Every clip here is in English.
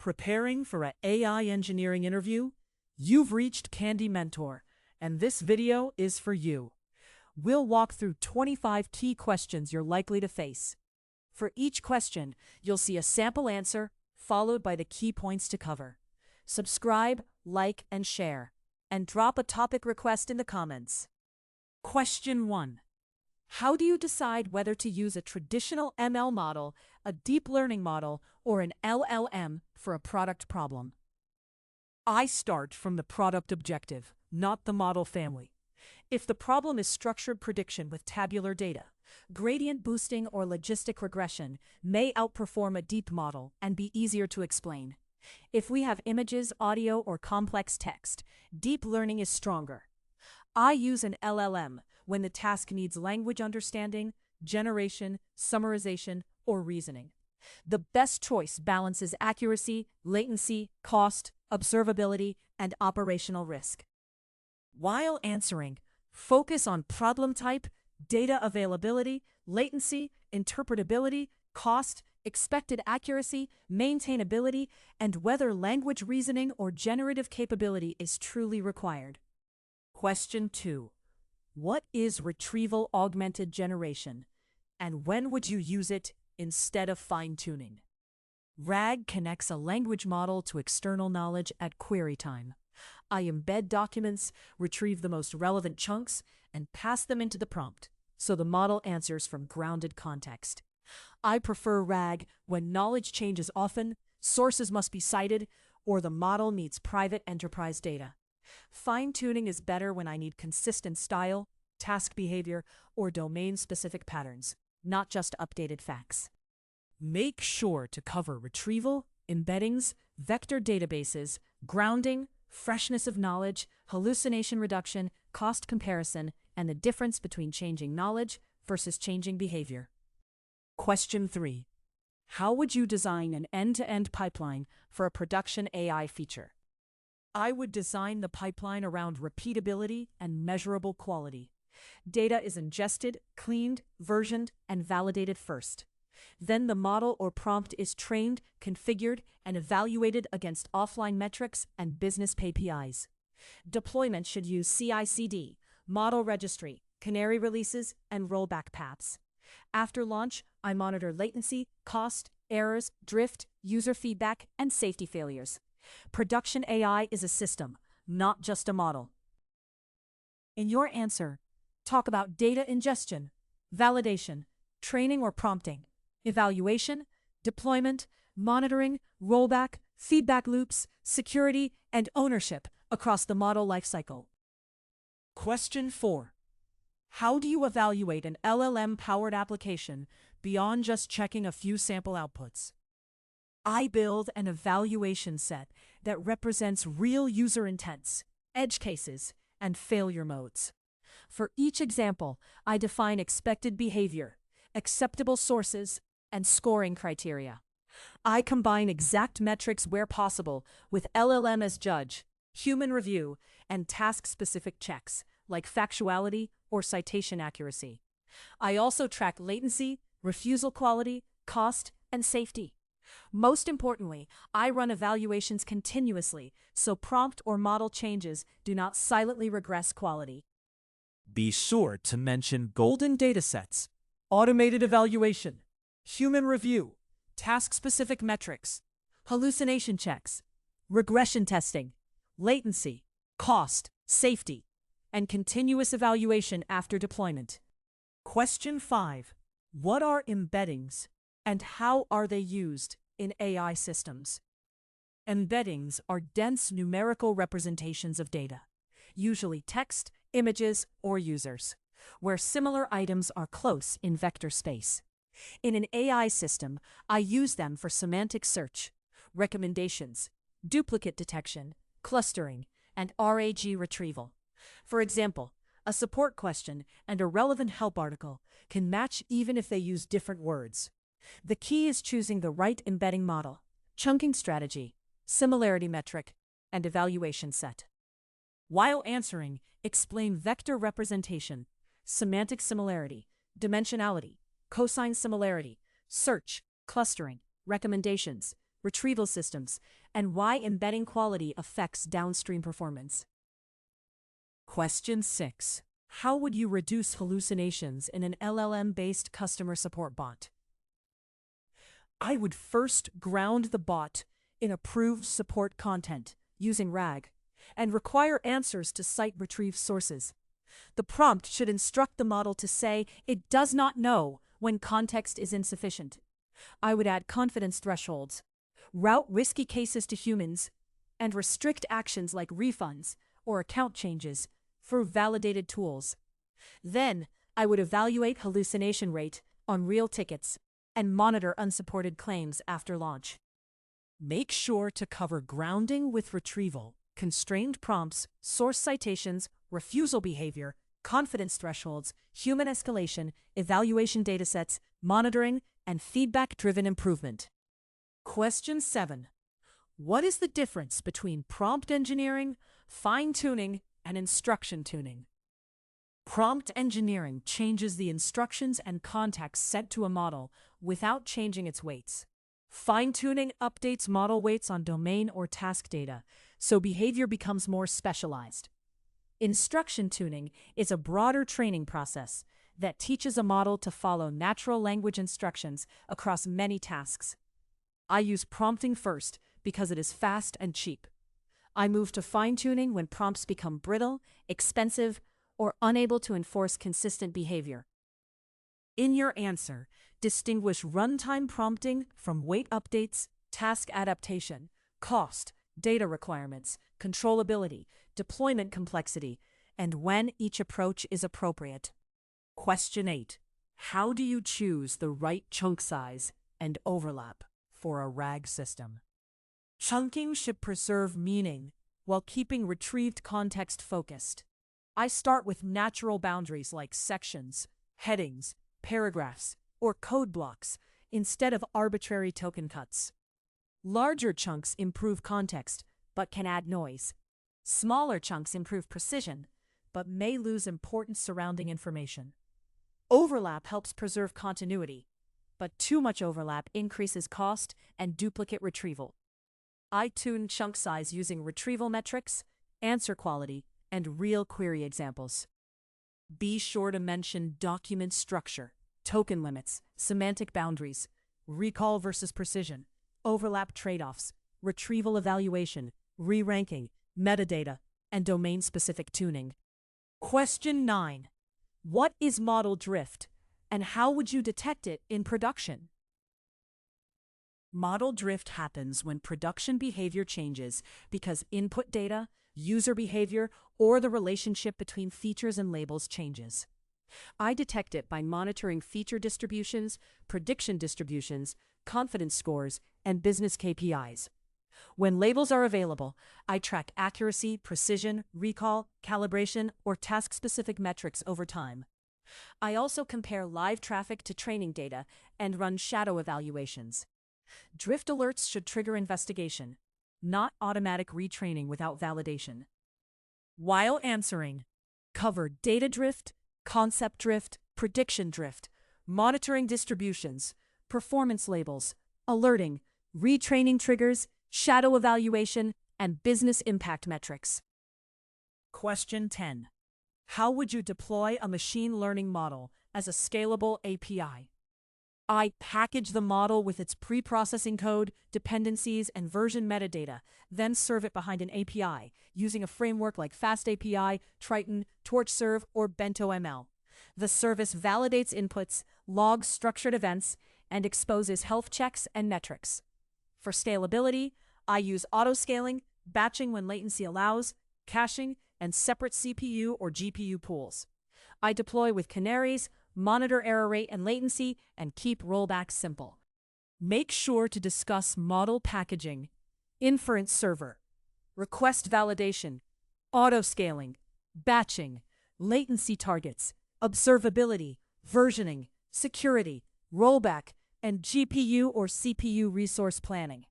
Preparing for an AI engineering interview? You've reached Candy Mentor, and this video is for you. We'll walk through 25 key questions you're likely to face. For each question, you'll see a sample answer followed by the key points to cover. Subscribe, like, and share, and drop a topic request in the comments. Question 1. How do you decide whether to use a traditional ML model, a deep learning model, or an LLM for a product problem? I start from the product objective, not the model family. If the problem is structured prediction with tabular data, gradient boosting or logistic regression may outperform a deep model and be easier to explain. If we have images, audio, or complex text, deep learning is stronger. I use an LLM when the task needs language understanding, generation, summarization, or reasoning. The best choice balances accuracy, latency, cost, observability, and operational risk. While answering, focus on problem type, data availability, latency, interpretability, cost, expected accuracy, maintainability, and whether language reasoning or generative capability is truly required. Question 2. What is Retrieval-Augmented Generation, and when would you use it instead of fine-tuning? RAG connects a language model to external knowledge at query time. I embed documents, retrieve the most relevant chunks, and pass them into the prompt, so the model answers from grounded context. I prefer RAG when knowledge changes often, sources must be cited, or the model needs private enterprise data. Fine-tuning is better when I need consistent style, task behavior, or domain-specific patterns, not just updated facts. Make sure to cover retrieval, embeddings, vector databases, grounding, freshness of knowledge, hallucination reduction, cost comparison, and the difference between changing knowledge versus changing behavior. Question 3. How would you design an end-to-end pipeline for a production AI feature? I would design the pipeline around repeatability and measurable quality. Data is ingested, cleaned, versioned, and validated first. Then the model or prompt is trained, configured, and evaluated against offline metrics and business KPIs. Deployment should use CI/CD, model registry, canary releases, and rollback paths. After launch, I monitor latency, cost, errors, drift, user feedback, and safety failures. Production AI is a system, not just a model. In your answer, talk about data ingestion, validation, training or prompting, evaluation, deployment, monitoring, rollback, feedback loops, security, and ownership across the model lifecycle. Question 4. How do you evaluate an LLM-powered application beyond just checking a few sample outputs? I build an evaluation set that represents real user intents, edge cases, and failure modes. For each example, I define expected behavior, acceptable sources, and scoring criteria. I combine exact metrics where possible with LLM as judge, human review, and task-specific checks, like factuality or citation accuracy. I also track latency, refusal quality, cost, and safety. Most importantly, I run evaluations continuously, so prompt or model changes do not silently regress quality. Be sure to mention golden datasets, automated evaluation, human review, task-specific metrics, hallucination checks, regression testing, latency, cost, safety, and continuous evaluation after deployment. Question 5. What are embeddings, and how are they used in AI systems? Embeddings are dense numerical representations of data, usually text, images, or users, where similar items are close in vector space. In an AI system, I use them for semantic search, recommendations, duplicate detection, clustering, and RAG retrieval. For example, a support question and a relevant help article can match even if they use different words. The key is choosing the right embedding model, chunking strategy, similarity metric, and evaluation set. While answering, explain vector representation, semantic similarity, dimensionality, cosine similarity, search, clustering, recommendations, retrieval systems, and why embedding quality affects downstream performance. Question 6. How would you reduce hallucinations in an LLM-based customer support bot? I would first ground the bot in approved support content using RAG and require answers to cite retrieved sources. The prompt should instruct the model to say it does not know when context is insufficient. I would add confidence thresholds, route risky cases to humans, and restrict actions like refunds or account changes for validated tools. Then, I would evaluate hallucination rate on real tickets and monitor unsupported claims after launch. Make sure to cover grounding with retrieval, constrained prompts, source citations, refusal behavior, confidence thresholds, human escalation, evaluation datasets, monitoring, and feedback-driven improvement. Question 7. What is the difference between prompt engineering, fine-tuning, and instruction tuning? Prompt engineering changes the instructions and context sent to a model without changing its weights. Fine-tuning updates model weights on domain or task data, so behavior becomes more specialized. Instruction tuning is a broader training process that teaches a model to follow natural language instructions across many tasks. I use prompting first because it is fast and cheap. I move to fine-tuning when prompts become brittle, expensive, or unable to enforce consistent behavior. In your answer, distinguish runtime prompting from weight updates, task adaptation, cost, data requirements, controllability, deployment complexity, and when each approach is appropriate. Question 8. How do you choose the right chunk size and overlap for a RAG system? Chunking should preserve meaning while keeping retrieved context focused. I start with natural boundaries like sections, headings, paragraphs, or code blocks instead of arbitrary token cuts. Larger chunks improve context, but can add noise. Smaller chunks improve precision, but may lose important surrounding information. Overlap helps preserve continuity, but too much overlap increases cost and duplicate retrieval. I tune chunk size using retrieval metrics, answer quality, and real query examples. Be sure to mention document structure, token limits, semantic boundaries, recall versus precision, overlap trade-offs, retrieval evaluation, re-ranking, metadata, and domain-specific tuning. Question 9. What is model drift, and how would you detect it in production? Model drift happens when production behavior changes because input data, user behavior, or the relationship between features and labels changes. I detect it by monitoring feature distributions, prediction distributions, confidence scores, and business KPIs. When labels are available, I track accuracy, precision, recall, calibration, or task-specific metrics over time. I also compare live traffic to training data and run shadow evaluations. Drift alerts should trigger investigation, not automatic retraining without validation. While answering, cover data drift, concept drift, prediction drift, monitoring distributions, performance labels, alerting, retraining triggers, shadow evaluation, and business impact metrics. Question 10. How would you deploy a machine learning model as a scalable API? I package the model with its pre-processing code, dependencies, and version metadata, then serve it behind an API using a framework like FastAPI, Triton, TorchServe, or BentoML. The service validates inputs, logs structured events, and exposes health checks and metrics. For scalability, I use autoscaling, batching when latency allows, caching, and separate CPU or GPU pools. I deploy with canaries, monitor error rate and latency, and keep rollbacks simple. Make sure to discuss model packaging, inference server, request validation, autoscaling, batching, latency targets, observability, versioning, security, rollback, and GPU or CPU resource planning.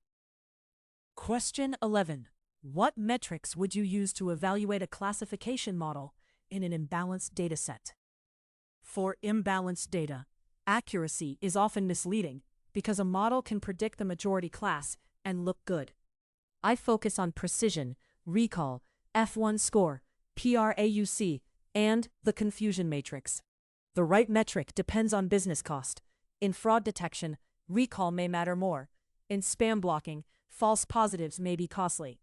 Question 11. What metrics would you use to evaluate a classification model in an imbalanced dataset? For imbalanced data, accuracy is often misleading because a model can predict the majority class and look good. I focus on precision, recall, F1 score, PRAUC, and the confusion matrix. The right metric depends on business cost. In fraud detection, recall may matter more. In spam blocking, false positives may be costly.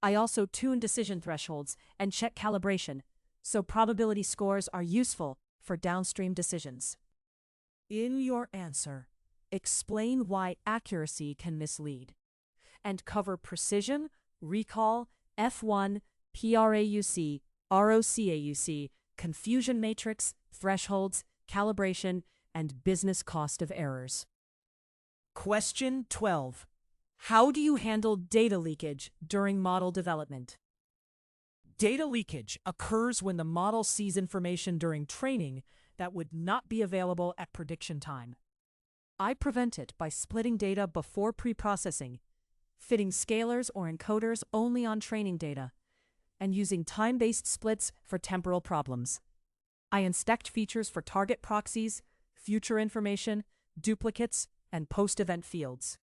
I also tune decision thresholds and check calibration, so probability scores are useful for downstream decisions. In your answer, explain why accuracy can mislead, and cover precision, recall, F1, PRAUC, ROCAUC, confusion matrix, thresholds, calibration, and business cost of errors. Question 12. How do you handle data leakage during model development? Data leakage occurs when the model sees information during training that would not be available at prediction time. I prevent it by splitting data before pre-processing, fitting scalars or encoders only on training data, and using time-based splits for temporal problems. I inspect features for target proxies, future information, duplicates, and post-event fields.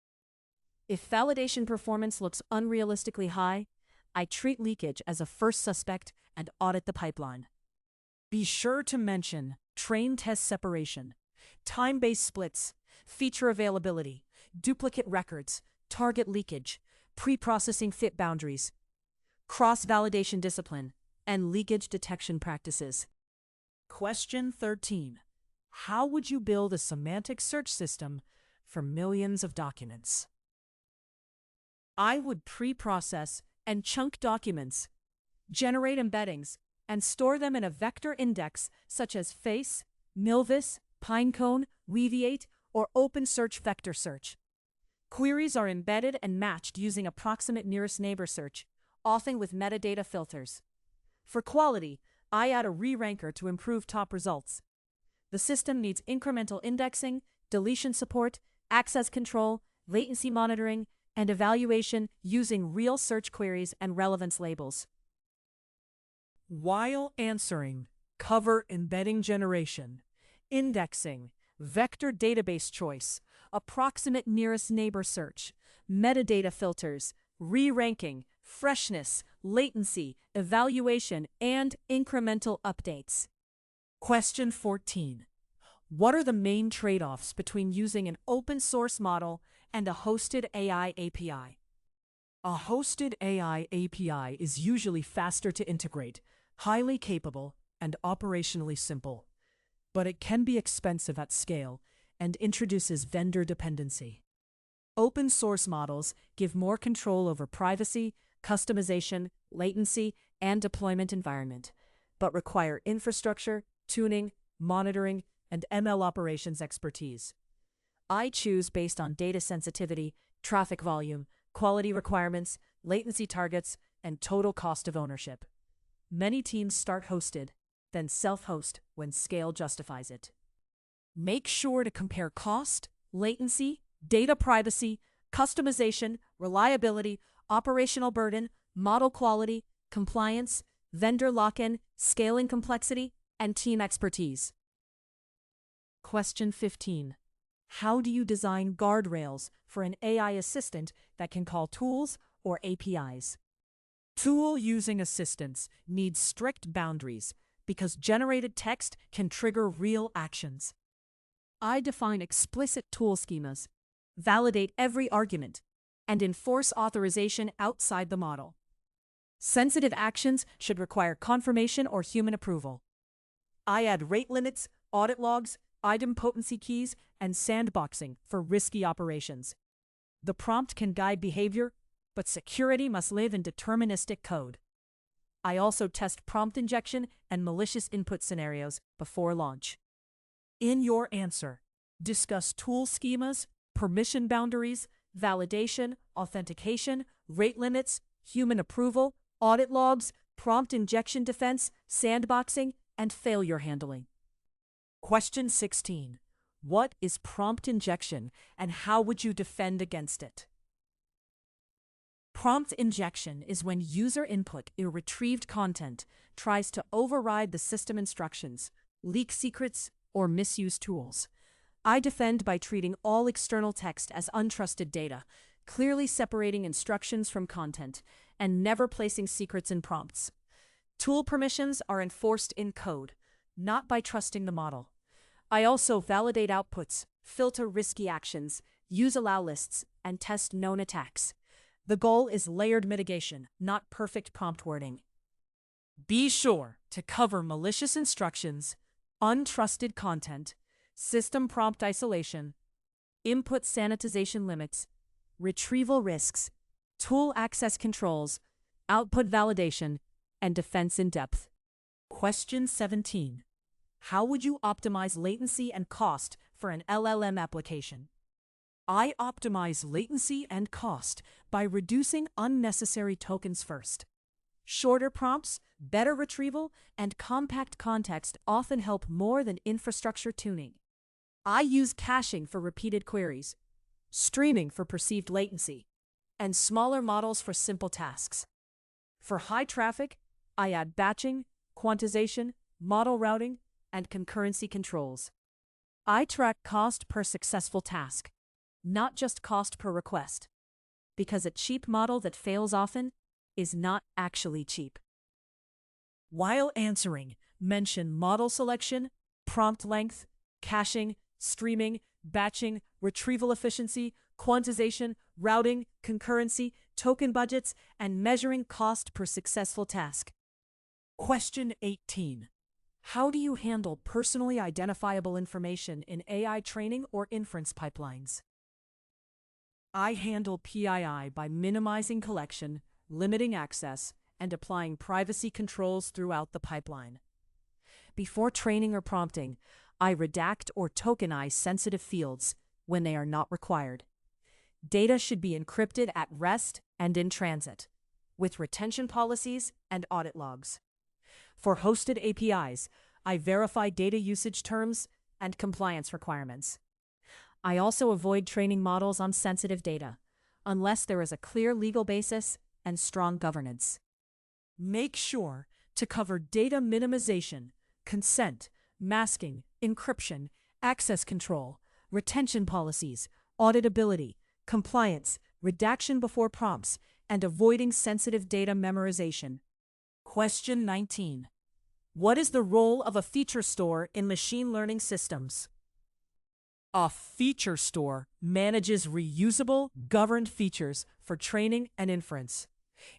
If validation performance looks unrealistically high, I treat leakage as a first suspect and audit the pipeline. Be sure to mention train-test separation, time-based splits, feature availability, duplicate records, target leakage, pre-processing fit boundaries, cross-validation discipline, and leakage detection practices. Question 13. How would you build a semantic search system for millions of documents? I would pre-process and chunk documents, generate embeddings, and store them in a vector index such as Face, Milvus, Pinecone, Weaviate, or OpenSearch vector search. Queries are embedded and matched using approximate nearest neighbor search, often with metadata filters. For quality, I add a re-ranker to improve top results. The system needs incremental indexing, deletion support, access control, latency monitoring, and evaluation using real search queries and relevance labels. While answering, cover embedding generation, indexing, vector database choice, approximate nearest neighbor search, metadata filters, re-ranking, freshness, latency, evaluation, and incremental updates. Question 14. What are the main trade-offs between using an open source model and a hosted AI API? A hosted AI API is usually faster to integrate, highly capable, and operationally simple. But it can be expensive at scale and introduces vendor dependency. Open source models give more control over privacy, customization, latency, and deployment environment, but require infrastructure, tuning, monitoring, and ML operations expertise. I choose based on data sensitivity, traffic volume, quality requirements, latency targets, and total cost of ownership. Many teams start hosted, then self-host when scale justifies it. Make sure to compare cost, latency, data privacy, customization, reliability, operational burden, model quality, compliance, vendor lock-in, scaling complexity, and team expertise. Question 15. How do you design guardrails for an AI assistant that can call tools or APIs? Tool-using assistants need strict boundaries because generated text can trigger real actions. I define explicit tool schemas, validate every argument, and enforce authorization outside the model. Sensitive actions should require confirmation or human approval. I add rate limits, audit logs, idempotency keys, and sandboxing for risky operations. The prompt can guide behavior, but security must live in deterministic code. I also test prompt injection and malicious input scenarios before launch. In your answer, discuss tool schemas, permission boundaries, validation, authentication, rate limits, human approval, audit logs, prompt injection defense, sandboxing, and failure handling. Question 16. What is prompt injection and how would you defend against it? Prompt injection is when user input in retrieved content tries to override the system instructions, leak secrets, or misuse tools. I defend by treating all external text as untrusted data, clearly separating instructions from content, and never placing secrets in prompts. Tool permissions are enforced in code, not by trusting the model. I also validate outputs, filter risky actions, use allow lists, and test known attacks. The goal is layered mitigation, not perfect prompt wording. Be sure to cover malicious instructions, untrusted content, system prompt isolation, input sanitization limits, retrieval risks, tool access controls, output validation, and defense in depth. Question 17. How would you optimize latency and cost for an LLM application? I optimize latency and cost by reducing unnecessary tokens first. Shorter prompts, better retrieval, and compact context often help more than infrastructure tuning. I use caching for repeated queries, streaming for perceived latency, and smaller models for simple tasks. For high traffic, I add batching, quantization, model routing, and concurrency controls. I track cost per successful task, not just cost per request, because a cheap model that fails often is not actually cheap. While answering, mention model selection, prompt length, caching, streaming, batching, retrieval efficiency, quantization, routing, concurrency, token budgets, and measuring cost per successful task. Question 18. How do you handle personally identifiable information in AI training or inference pipelines? I handle PII by minimizing collection, limiting access, and applying privacy controls throughout the pipeline. Before training or prompting, I redact or tokenize sensitive fields when they are not required. Data should be encrypted at rest and in transit, with retention policies and audit logs. For hosted APIs, I verify data usage terms and compliance requirements. I also avoid training models on sensitive data, unless there is a clear legal basis and strong governance. Make sure to cover data minimization, consent, masking, encryption, access control, retention policies, auditability, compliance, redaction before prompts, and avoiding sensitive data memorization. Question 19. What is the role of a feature store in machine learning systems? A feature store manages reusable, governed features for training and inference.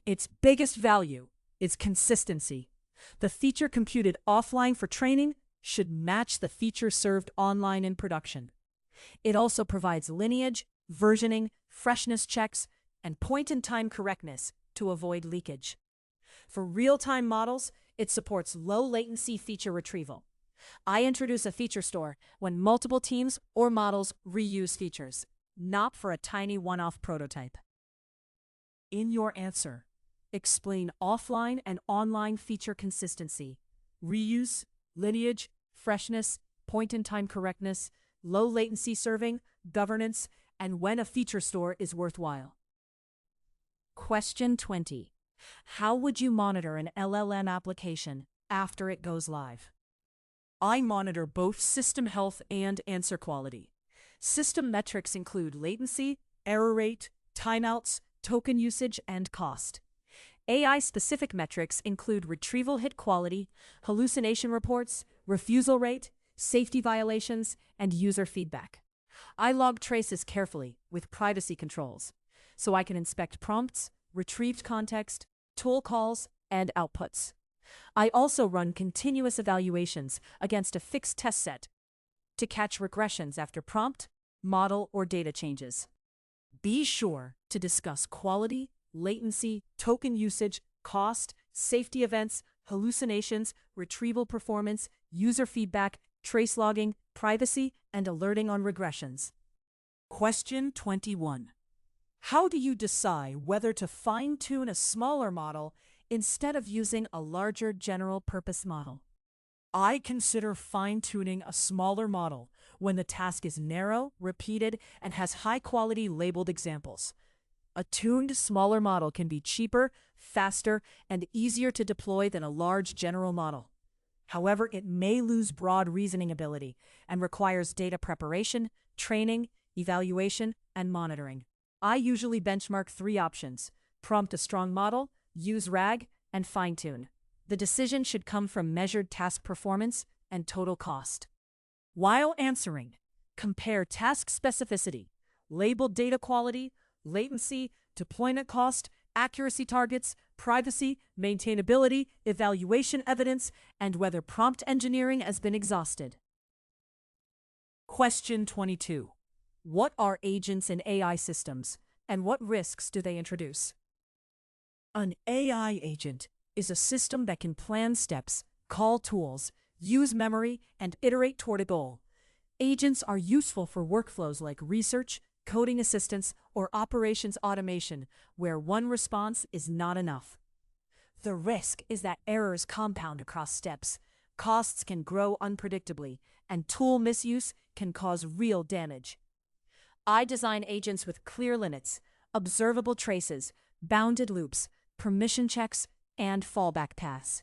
Its biggest value is consistency. The feature computed offline for training should match the feature served online in production. It also provides lineage, versioning, freshness checks, and point-in-time correctness to avoid leakage. For real-time models, it supports low-latency feature retrieval. I introduce a feature store when multiple teams or models reuse features, not for a tiny one-off prototype. In your answer, explain offline and online feature consistency, reuse, lineage, freshness, point-in-time correctness, low-latency serving, governance, and when a feature store is worthwhile. Question 20. How would you monitor an LLM application after it goes live? I monitor both system health and answer quality. System metrics include latency, error rate, timeouts, token usage, and cost. AI-specific metrics include retrieval hit quality, hallucination reports, refusal rate, safety violations, and user feedback. I log traces carefully with privacy controls, so I can inspect prompts, retrieved context, tool calls, and outputs. I also run continuous evaluations against a fixed test set to catch regressions after prompt, model, or data changes. Be sure to discuss quality, latency, token usage, cost, safety events, hallucinations, retrieval performance, user feedback, trace logging, privacy, and alerting on regressions. Question 21. How do you decide whether to fine-tune a smaller model instead of using a larger general-purpose model? I consider fine-tuning a smaller model when the task is narrow, repeated, and has high-quality labeled examples. A tuned, smaller model can be cheaper, faster, and easier to deploy than a large general model. However, it may lose broad reasoning ability and requires data preparation, training, evaluation, and monitoring. I usually benchmark 3 options: prompt a strong model, use RAG, and fine-tune. The decision should come from measured task performance and total cost. While answering, compare task specificity, labeled data quality, latency, deployment cost, accuracy targets, privacy, maintainability, evaluation evidence, and whether prompt engineering has been exhausted. Question 22. What are agents in AI systems, and what risks do they introduce? An AI agent is a system that can plan steps, call tools, use memory, and iterate toward a goal. Agents are useful for workflows like research, coding assistance, or operations automation, where one response is not enough. The risk is that errors compound across steps, costs can grow unpredictably, and tool misuse can cause real damage. I design agents with clear limits, observable traces, bounded loops, permission checks, and fallback paths.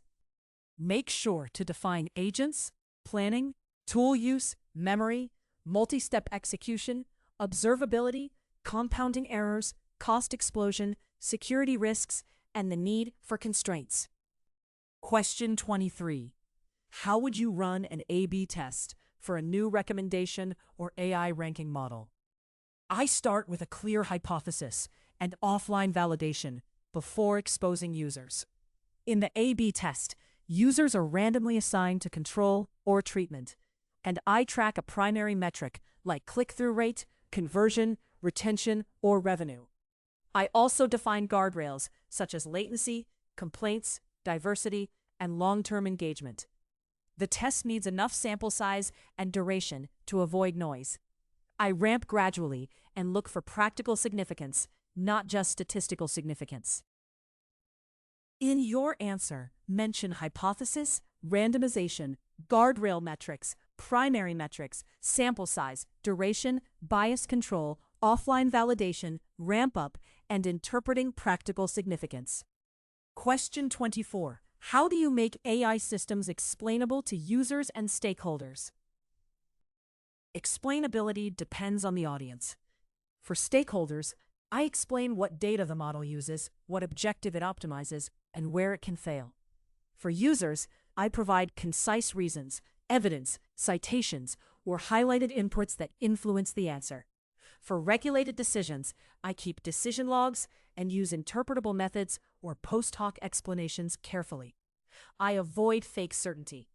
Make sure to define agents, planning, tool use, memory, multi-step execution, observability, compounding errors, cost explosion, security risks, and the need for constraints. Question 23. How would you run an A/B test for a new recommendation or AI ranking model? I start with a clear hypothesis and offline validation before exposing users. In the A/B test, users are randomly assigned to control or treatment, and I track a primary metric like click-through rate, conversion, retention, or revenue. I also define guardrails such as latency, complaints, diversity, and long-term engagement. The test needs enough sample size and duration to avoid noise. I ramp gradually and look for practical significance, not just statistical significance. In your answer, mention hypothesis, randomization, guardrail metrics, primary metrics, sample size, duration, bias control, offline validation, ramp up, and interpreting practical significance. Question 24. How do you make AI systems explainable to users and stakeholders? Explainability depends on the audience. For stakeholders, I explain what data the model uses, what objective it optimizes, and where it can fail. For users, I provide concise reasons, evidence, citations, or highlighted inputs that influence the answer. For regulated decisions, I keep decision logs and use interpretable methods or post hoc explanations carefully. I avoid fake certainty.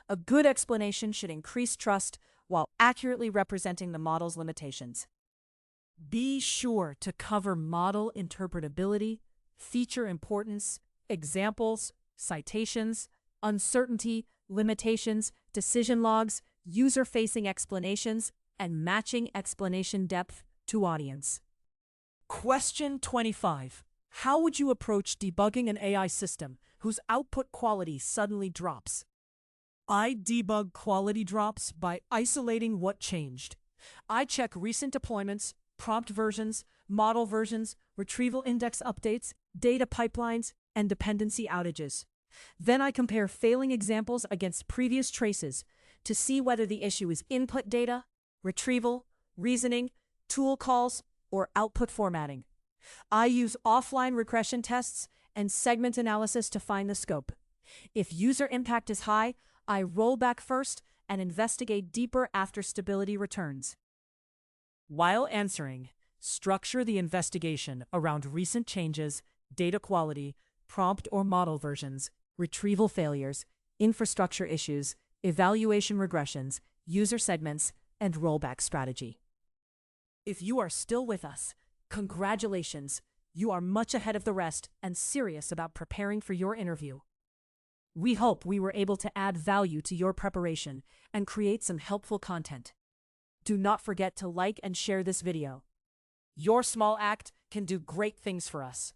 A good explanation should increase trust while accurately representing the model's limitations. Be sure to cover model interpretability, feature importance, examples, citations, uncertainty, limitations, decision logs, user-facing explanations, and matching explanation depth to audience. Question 25. How would you approach debugging an AI system whose output quality suddenly drops? I debug quality drops by isolating what changed. I check recent deployments, prompt versions, model versions, retrieval index updates, data pipelines, and dependency outages. Then I compare failing examples against previous traces to see whether the issue is input data, retrieval, reasoning, tool calls, or output formatting. I use offline regression tests and segment analysis to find the scope. If user impact is high, I roll back first and investigate deeper after stability returns. While answering, structure the investigation around recent changes, data quality, prompt or model versions, retrieval failures, infrastructure issues, evaluation regressions, user segments, and rollback strategy. If you are still with us, congratulations, you are much ahead of the rest and serious about preparing for your interview. We hope we were able to add value to your preparation and create some helpful content. Do not forget to like and share this video. Your small act can do great things for us.